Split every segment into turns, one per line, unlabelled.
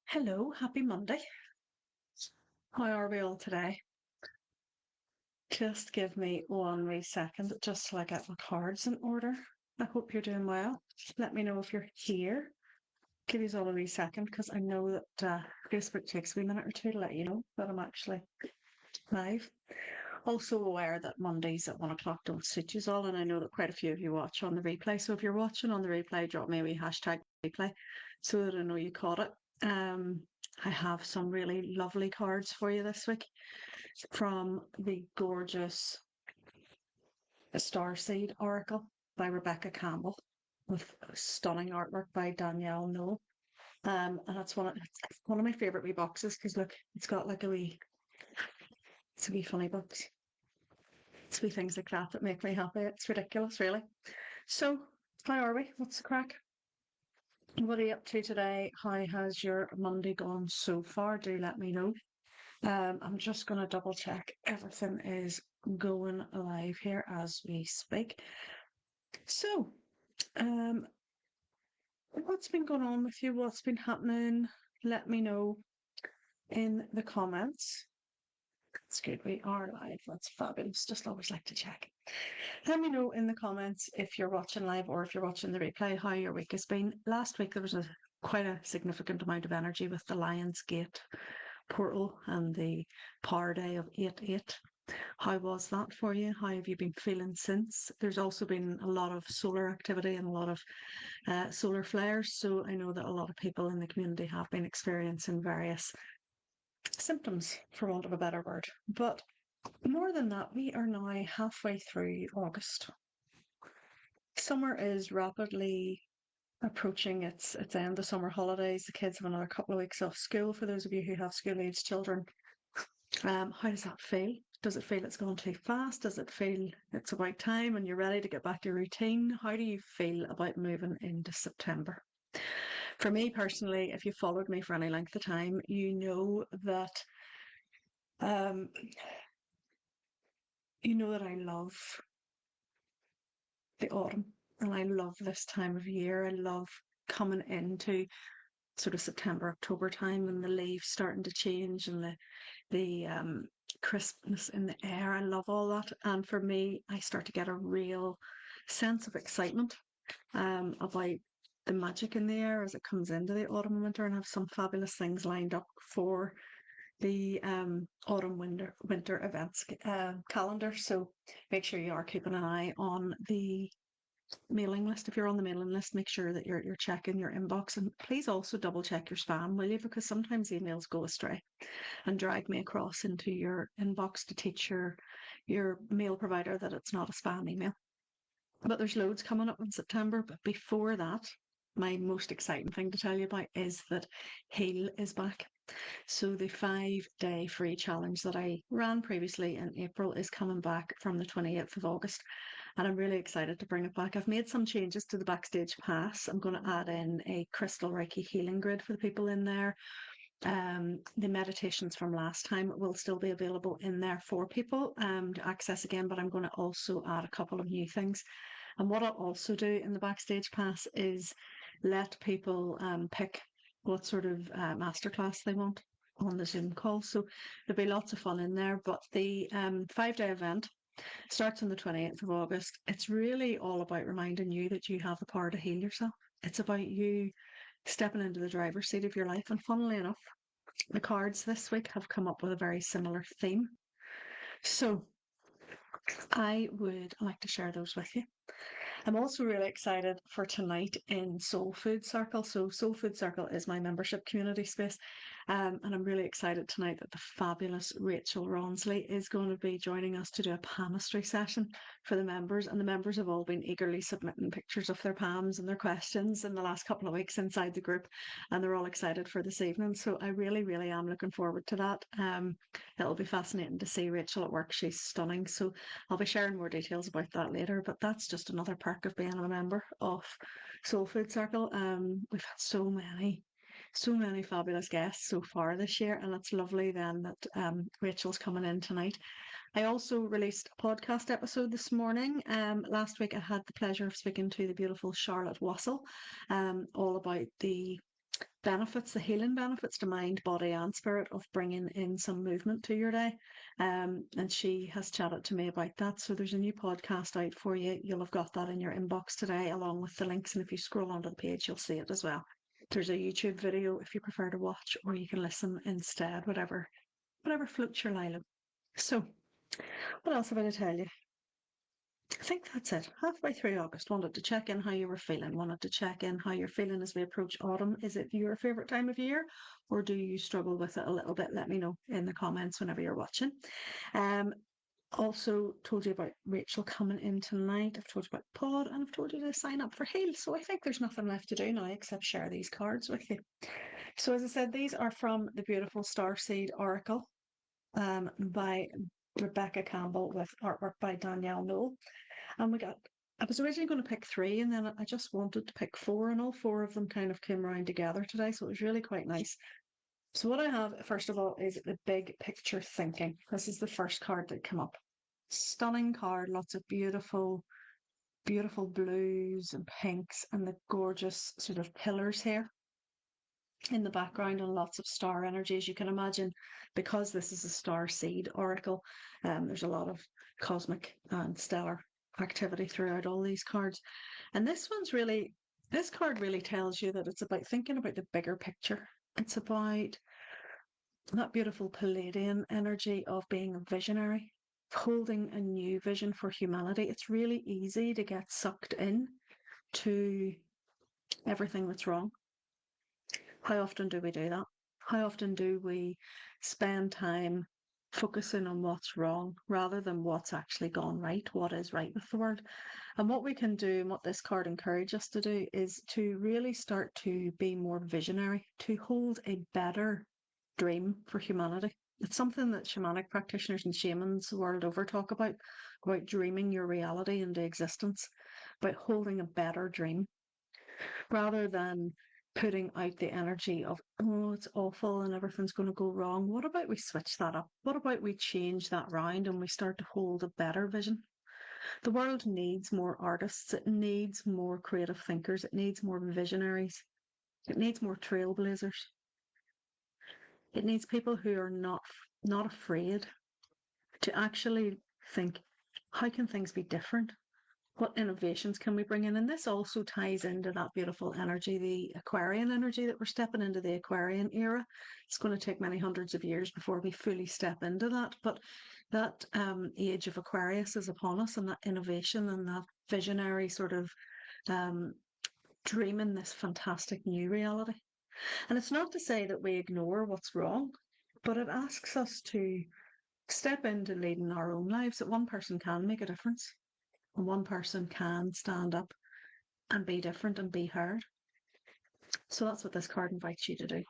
Hello, happy Monday. How are we all today? Just give me 1 wee second just till I get my cards in order. I hope you're doing well. Let me know if you're here. Give you all a wee second because I know that Facebook takes a wee minute or two to let you know that I'm actually live. Also aware that Mondays at 1 o'clock don't suit you all, and I know that quite a few of you watch on the replay. So if you're watching on the replay, drop me a wee hashtag replay so that I know you caught it. I have some really lovely cards for you this week from the gorgeous Starseed Oracle by Rebecca Campbell with stunning artwork by Danielle Noel. And it's one of my favourite wee boxes because look, it's got like it's a wee funny box. It's wee things like that that make me happy. It's ridiculous, really. So, how are we? What's the crack? What are you up to today? How has your Monday gone so far? Do let me know. I'm just going to double check everything is going live here as we speak. So, um, what's been going on with you? What's been happening? Let me know in the comments. It's good. We are live. That's fabulous. Just always like to check. Let me know in the comments if you're watching live or if you're watching the replay, how your week has been. Last week, there was quite a significant amount of energy with the Lionsgate portal and the power day of 8/8. How was that for you? How have you been feeling since? There's also been a lot of solar activity and a lot of solar flares. So I know that a lot of people in the community have been experiencing various symptoms, for want of a better word. But more than that, we are now halfway through August. Summer is rapidly approaching its end. The summer holidays, the kids have another couple of weeks off school. For those of you who have school-aged children, how does that feel? Does it feel it's gone too fast? Does it feel it's about time and you're ready to get back to routine? How do you feel about moving into September? For me personally, if you followed me for any length of time, um, you know that I love the autumn and I love this time of year. I love coming into sort of September, October time and the leaves starting to change and the crispness in the air. I love all that. And for me, I start to get a real sense of excitement about the magic in the air as it comes into the autumn and winter, and have some fabulous things lined up for the autumn winter events calendar. So make sure you are keeping an eye on the mailing list. If you're on the mailing list, make sure that you're checking your inbox, and please also double check your spam, will you? Because sometimes emails go astray and drag me across into your inbox to teach your mail provider that it's not a spam email. But there's loads coming up in September. But before that, my most exciting thing to tell you about is that Heal is back. So the 5-day free challenge that I ran previously in April is coming back from the 28th of August. And I'm really excited to bring it back. I've made some changes to the backstage pass. I'm going to add in a crystal Reiki healing grid for the people in there. The meditations from last time will still be available in there for people to access again, but I'm going to also add a couple of new things. And what I'll also do in the backstage pass is let people pick what sort of masterclass they want on the Zoom call. So there'll be lots of fun in there. But the 5-day event starts on the 28th of August. It's really all about reminding you that you have the power to heal yourself. It's about you stepping into the driver's seat of your life. And funnily enough, the cards this week have come up with a very similar theme. So I would like to share those with you. I'm also really excited for tonight in Soul Food Circle. So Soul Food Circle is my membership community space. And I'm really excited tonight that the fabulous Rachel Ronsley is going to be joining us to do a palmistry session for the members. And the members have all been eagerly submitting pictures of their palms and their questions in the last couple of weeks inside the group. And they're all excited for this evening. So I really, really am looking forward to that. It'll be fascinating to see Rachel at work. She's stunning. So I'll be sharing more details about that later. But that's just another perk of being a member of Soul Food Circle. We've had so many fabulous guests so far this year, and it's lovely then that Rachel's coming in tonight. I also released a podcast episode this morning. Last week I had the pleasure of speaking to the beautiful Charlotte Wassell, all about the benefits, the healing benefits to mind, body, and spirit of bringing in some movement to your day. And she has chatted to me about that. So there's a new podcast out for you. You'll have got that in your inbox today, along with the links. And if you scroll onto the page, you'll see it as well. There's a YouTube video if you prefer to watch, or you can listen instead, whatever floats your Lilo. So, what else have I to tell you? I think that's it. Halfway through August, wanted to check in how you were feeling. Wanted to check in how you're feeling as we approach autumn. Is it your favourite time of year, or do you struggle with it a little bit? Let me know in the comments whenever you're watching. Um, also told you about Rachel coming in tonight. I've told you about Pod, and I've told you to sign up for Heal. So I think there's nothing left to do now except share these cards with you. So as I said, these are from the beautiful Starseed Oracle by Rebecca Campbell with artwork by Danielle Noel. And I was originally going to pick three, and then I just wanted to pick four, and all four of them kind of came around together today. So it was really quite nice. So what I have, first of all, is the big picture thinking. This is the first card that came up. Stunning card, lots of beautiful, beautiful blues and pinks, and the gorgeous sort of pillars here in the background, and lots of star energy, as you can imagine. Because this is a star seed oracle, there's a lot of cosmic and stellar activity throughout all these cards. And this card really tells you that it's about thinking about the bigger picture. It's about that beautiful Palladian energy of being a visionary, holding a new vision for humanity. It's really easy to get sucked in to everything that's wrong. How often do we do that? How often do we spend time focusing on what's wrong rather than what's actually gone right, what is right with the world? And what we can do, and what this card encourages us to do, is to really start to be more visionary, to hold a better dream for humanity. It's something that shamanic practitioners and shamans world over talk about dreaming your reality into existence, about holding a better dream rather than putting out the energy of, oh, it's awful and everything's going to go wrong. What about we switch that up? What about we change that round and we start to hold a better vision? The world needs more artists. It needs more creative thinkers. It needs more visionaries. It needs more trailblazers. It needs people who are not afraid to actually think, how can things be different? What innovations can we bring in? And this also ties into that beautiful energy, the Aquarian energy, that we're stepping into the Aquarian era. It's going to take many hundreds of years before we fully step into that. But that age of Aquarius is upon us, and that innovation and that visionary sort of um, dreaming this fantastic new reality. And it's not to say that we ignore what's wrong, but it asks us to step into leading our own lives, that one person can make a difference. And one person can stand up and be different and be heard. So that's what this card invites you to do.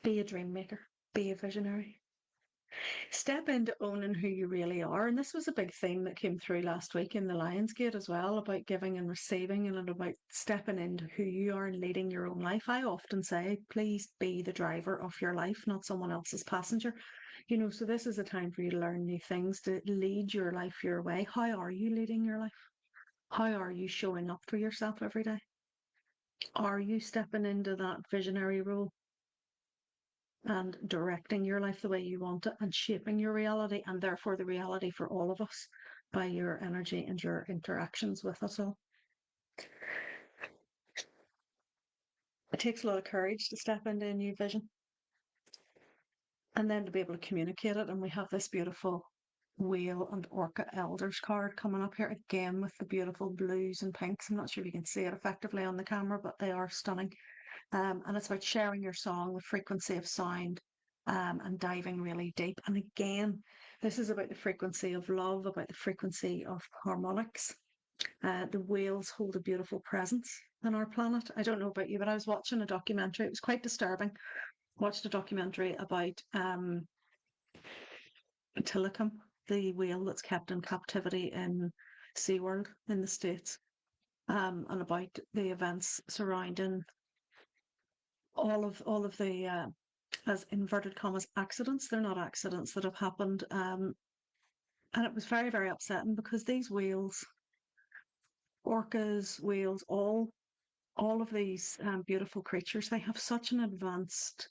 Be a dream maker, be a visionary. Step into owning who you really are. And this was a big theme that came through last week in the Lionsgate as well, about giving and receiving, and about stepping into who you are and leading your own life. I often say, please be the driver of your life, not someone else's passenger. You know, so this is a time for you to learn new things, to lead your life your way. How are you leading your life? How are you showing up for yourself every day? Are you stepping into that visionary role and directing your life the way you want it and shaping your reality, and therefore the reality for all of us, by your energy and your interactions with us all? It takes a lot of courage to step into a new vision and then to be able to communicate it. And we have this beautiful Whale and Orca Elders card coming up here again with the beautiful blues and pinks. I'm not sure if you can see it effectively on the camera, but they are stunning. And it's about sharing your song, the frequency of sound, and diving really deep. And again, this is about the frequency of love, about the frequency of harmonics. The whales hold a beautiful presence on our planet. I don't know about you, but I was watching a documentary. It was quite disturbing. Watched a documentary about Tilikum, the whale that's kept in captivity in SeaWorld in the States, and about the events surrounding all of the as inverted commas accidents. They're not accidents that have happened, and it was very, very upsetting, because these whales, orcas, whales, all all of these beautiful creatures, they have such an advanced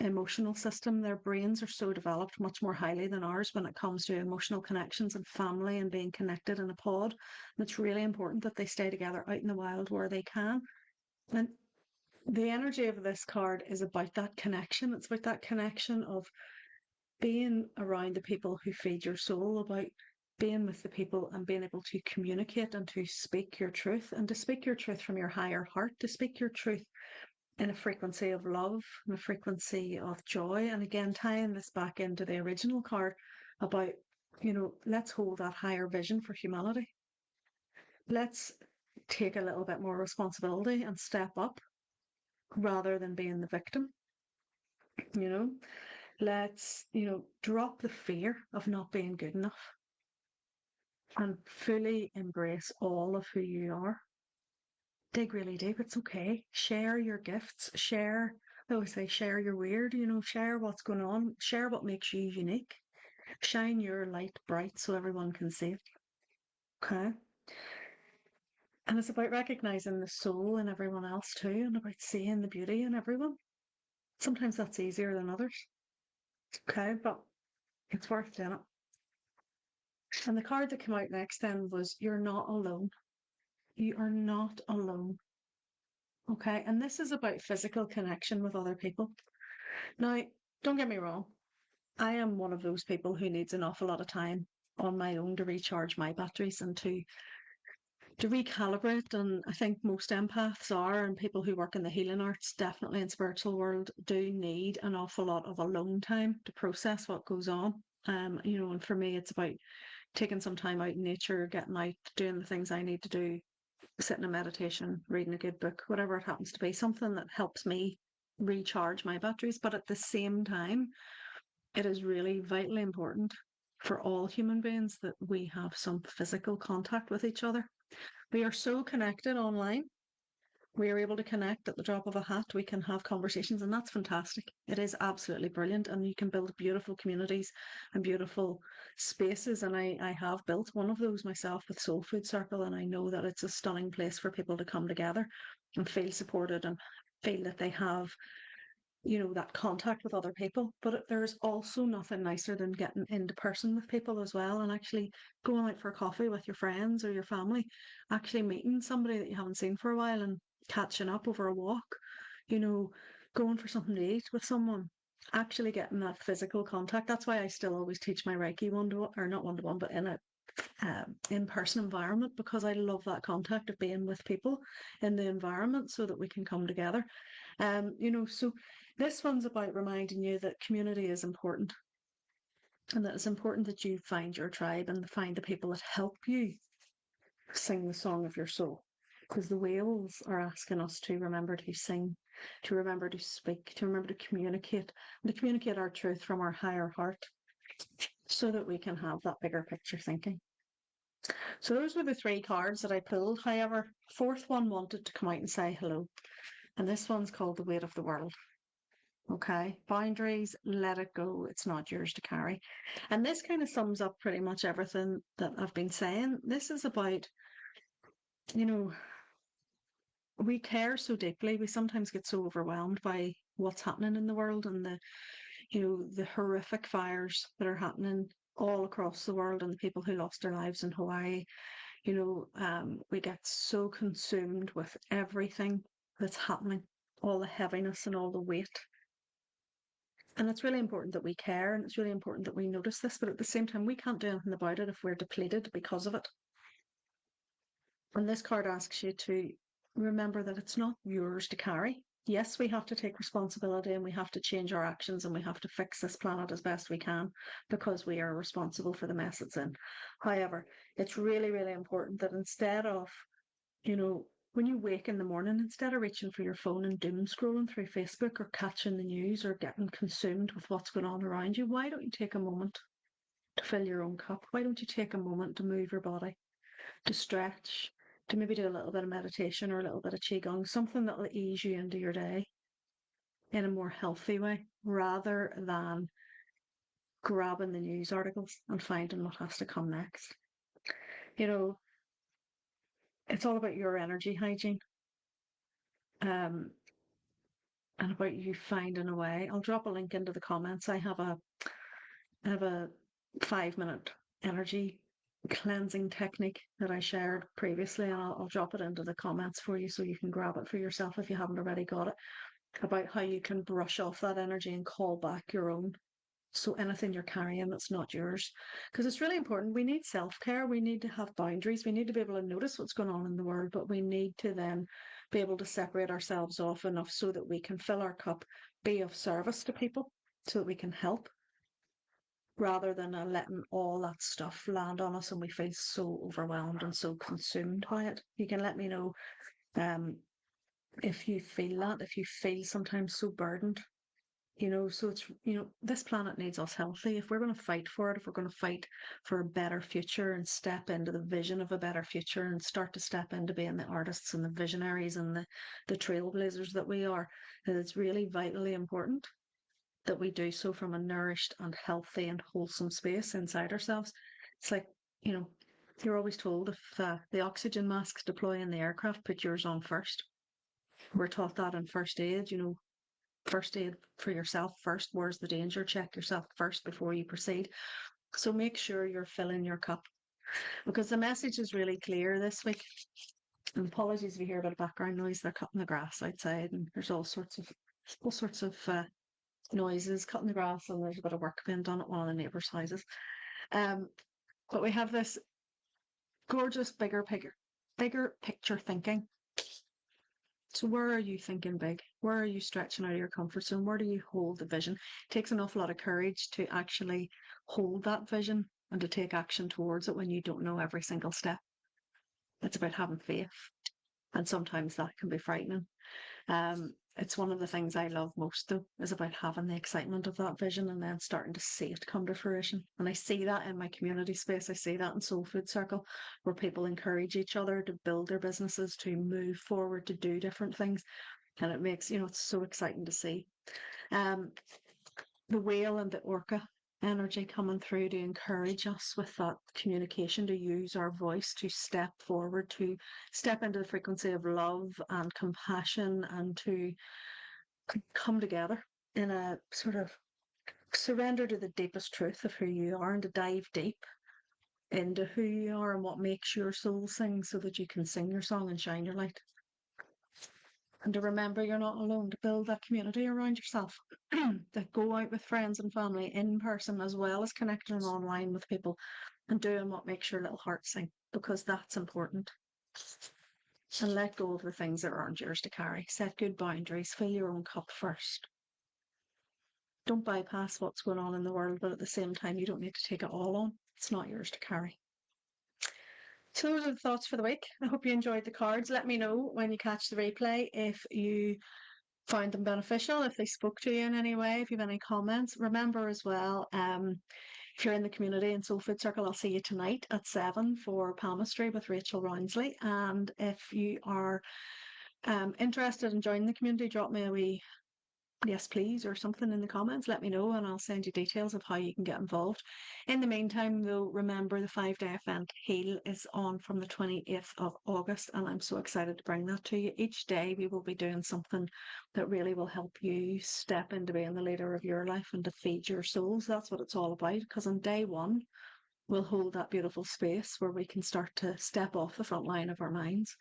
emotional system. Their brains are so developed much more highly than ours when it comes to emotional connections and family and being connected in a pod. And it's really important that they stay together out in the wild where they can. And the energy of this card is about that connection. It's about that connection of being around the people who feed your soul, about being with the people and being able to communicate and to speak your truth, and to speak your truth from your higher heart, to speak your truth in a frequency of love and a frequency of joy. And again, tying this back into the original card about, let's hold that higher vision for humanity. Let's take a little bit more responsibility and step up rather than being the victim. you know let's drop the fear of not being good enough and fully embrace all of who you are. Dig really deep. It's okay. Share your gifts. I always say, share your weird, share what's going on, share what makes you unique. Shine your light bright so everyone can see it. Okay. And it's about recognizing the soul in everyone else too, and about seeing the beauty in everyone. Sometimes that's easier than others. Okay, but it's worth doing it. And the card that came out next then was You're Not Alone. You are not alone. Okay. And this is about physical connection with other people. Now, don't get me wrong. I am one of those people who needs an awful lot of time on my own to recharge my batteries and to recalibrate. And I think most empaths are, and people who work in the healing arts, definitely in spiritual world, do need an awful lot of alone time to process what goes on. And for me, it's about taking some time out in nature, getting out, doing the things I need to do, sitting in meditation, reading a good book, whatever it happens to be, something that helps me recharge my batteries. But at the same time, it is really vitally important for all human beings that we have some physical contact with each other. We are so connected online. We are able to connect at the drop of a hat. We can have conversations, and that's fantastic. It is absolutely brilliant. And you can build beautiful communities and beautiful spaces. And I have built one of those myself with Soul Food Circle. And I know that it's a stunning place for people to come together and feel supported and feel that they have that contact with other people. But there's also nothing nicer than getting into person with people as well, and actually going out for coffee with your friends or your family, actually meeting somebody that you haven't seen for a while and catching up over a walk, you know, going for something to eat with someone, actually getting that physical contact. That's why I still always teach my Reiki one to one, or not one to one, but in a in-person environment, because I love that contact of being with people in the environment so that we can come together. So this one's about reminding you that community is important, and that it's important that you find your tribe and find the people that help you sing the song of your soul. Because the whales are asking us to remember to sing, to remember to speak, to remember to communicate, and to communicate our truth from our higher heart so that we can have that bigger picture thinking. So those were the three cards that I pulled. However, fourth one wanted to come out and say hello. And this one's called The Weight of the World. Okay. Boundaries, let it go. It's not yours to carry. And this kind of sums up pretty much everything that I've been saying. This is about, you know, we care so deeply. We sometimes get so overwhelmed by what's happening in the world and the horrific fires that are happening all across the world, and the people who lost their lives in Hawaii. We get so consumed with everything that's happening, all the heaviness and all the weight. And it's really important that we care, and it's really important that we notice this, but at the same time, we can't do anything about it if we're depleted because of it. And this card asks you to remember that it's not yours to carry. Yes, we have to take responsibility, and we have to change our actions, and we have to fix this planet as best we can because we are responsible for the mess it's in. However, it's really, really important that instead of, when you wake in the morning, instead of reaching for your phone and doom scrolling through Facebook or catching the news or getting consumed with what's going on around you, why don't you take a moment to fill your own cup? Why don't you take a moment to move your body, to stretch, to maybe do a little bit of meditation or a little bit of qigong, something that will ease you into your day in a more healthy way, rather than grabbing the news articles and finding what has to come next. You know, it's all about your energy hygiene. um, and about you finding a way. I'll drop a link into the comments. I have a 5 minute energy cleansing technique that I shared previously, and I'll drop it into the comments for you so you can grab it for yourself if you haven't already got it, about how you can brush off that energy and call back your own. So anything you're carrying that's not yours, because it's really important. We need self-care. We need to have boundaries. We need to be able to notice what's going on in the world, but we need to then be able to separate ourselves off enough so that we can fill our cup, be of service to people, so that we can help, rather than letting all that stuff land on us and we feel so overwhelmed and so consumed by it. You can let me know um, if you feel that, if you feel sometimes so burdened. So it's, this planet needs us healthy. If we're going to fight for it, if we're going to fight for a better future and step into the vision of a better future and start to step into being the artists and the visionaries and the trailblazers that we are, that it's really vitally important that we do so from a nourished and healthy and wholesome space inside ourselves. It's like, you know, you're always told if the oxygen masks deploy in the aircraft, put yours on first. We're taught that in first aid, first aid for yourself first. Where's the danger? Check yourself first before you proceed. So make sure you're filling your cup, because the message is really clear this week. And apologies if you hear a bit of background noise. They're cutting the grass outside, and there's all sorts of noises cutting the grass, and there's a bit of work being done at one of the neighbours' houses. Um, but we have this gorgeous bigger picture thinking. So where are you thinking big? Where are you stretching out of your comfort zone? Where do you hold the vision? It takes an awful lot of courage to actually hold that vision and to take action towards it when you don't know every single step. It's about having faith. And sometimes that can be frightening. It's one of the things I love most, though, is about having the excitement of that vision and then starting to see it come to fruition. And I see that in my community space. I see that in Soul Food Circle, where people encourage each other to build their businesses, to move forward, to do different things. And it makes, it's so exciting to see. Um, the whale and the orca energy coming through to encourage us with that communication, to use our voice to step forward, to step into the frequency of love and compassion, and to come together in a sort of surrender to the deepest truth of who you are, and to dive deep into who you are and what makes your soul sing, so that you can sing your song and shine your light. And to remember you're not alone, to build that community around yourself, that go out with friends and family in person, as well as connecting online with people and doing what makes your little heart sing, because that's important. And let go of the things that aren't yours to carry. Set good boundaries. Fill your own cup first. Don't bypass what's going on in the world, but at the same time, you don't need to take it all on. It's not yours to carry. So those are the thoughts for the week. I hope you enjoyed the cards. Let me know when you catch the replay if you found them beneficial, if they spoke to you in any way, if you have any comments. Remember as well, if you're in the community in Soul Food Circle, I'll see you tonight at 7 for palmistry with Rachel Rounsley. And if you are interested in joining the community, drop me a wee yes please or something in the comments. Let me know and I'll send you details of how you can get involved. In the meantime, though, remember the 5-day event Heal is on from the 28th of August, and I'm so excited to bring that to you. Each day we will be doing something that really will help you step into being the leader of your life and to feed your souls. That's what it's all about, because on day one we'll hold that beautiful space where we can start to step off the front line of our minds.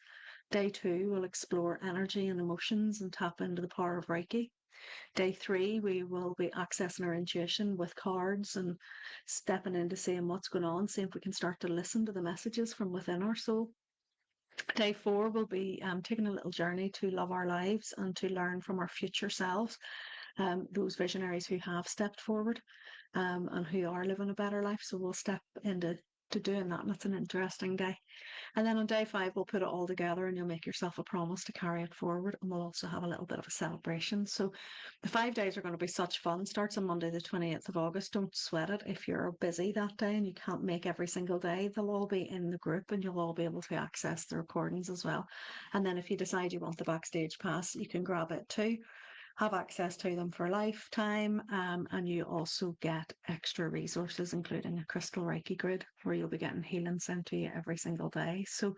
Day 2 we'll explore energy and emotions and tap into the power of Reiki. Day 3, we will be accessing our intuition with cards and stepping into seeing what's going on, seeing if we can start to listen to the messages from within our soul. Day 4, we'll be taking a little journey to love our lives and to learn from our future selves, those visionaries who have stepped forward and who are living a better life. So we'll step into doing that, and it's an interesting day. And then on day 5, we'll put it all together and you'll make yourself a promise to carry it forward. And we'll also have a little bit of a celebration. So the 5 days are going to be such fun. Starts on Monday, the 28th of August. Don't sweat it. If you're busy that day and you can't make every single day, they'll all be in the group and you'll all be able to access the recordings as well. And then if you decide you want the backstage pass, you can grab it too. Have access to them for a lifetime, and you also get extra resources, including a crystal Reiki grid where you'll be getting healing sent to you every single day. So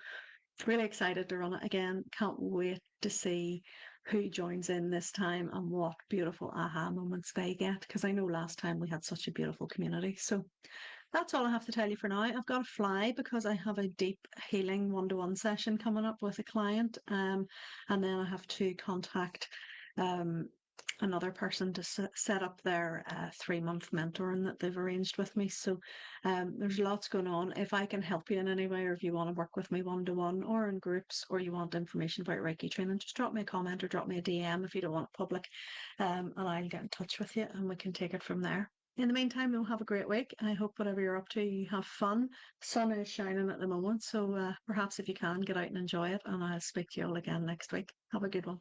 Really excited to run it again. Can't wait to see who joins in this time and what beautiful aha moments they get. Because I know last time we had such a beautiful community. So that's all I have to tell you for now. I've got to fly because I have a deep healing one-to-one session coming up with a client. And then I have to contact um, another person to set up their 3 month mentoring that they've arranged with me. So there's lots going on. If I can help you in any way, or if you want to work with me one-to-one or in groups, or you want information about Reiki training, just drop me a comment or drop me a DM if you don't want it public, and I'll get in touch with you and we can take it from there. In the meantime, you'll have a great week. I hope whatever you're up to, you have fun. Sun is shining at the moment, so perhaps if you can, get out and enjoy it. And I'll speak to you all again next week. Have a good one.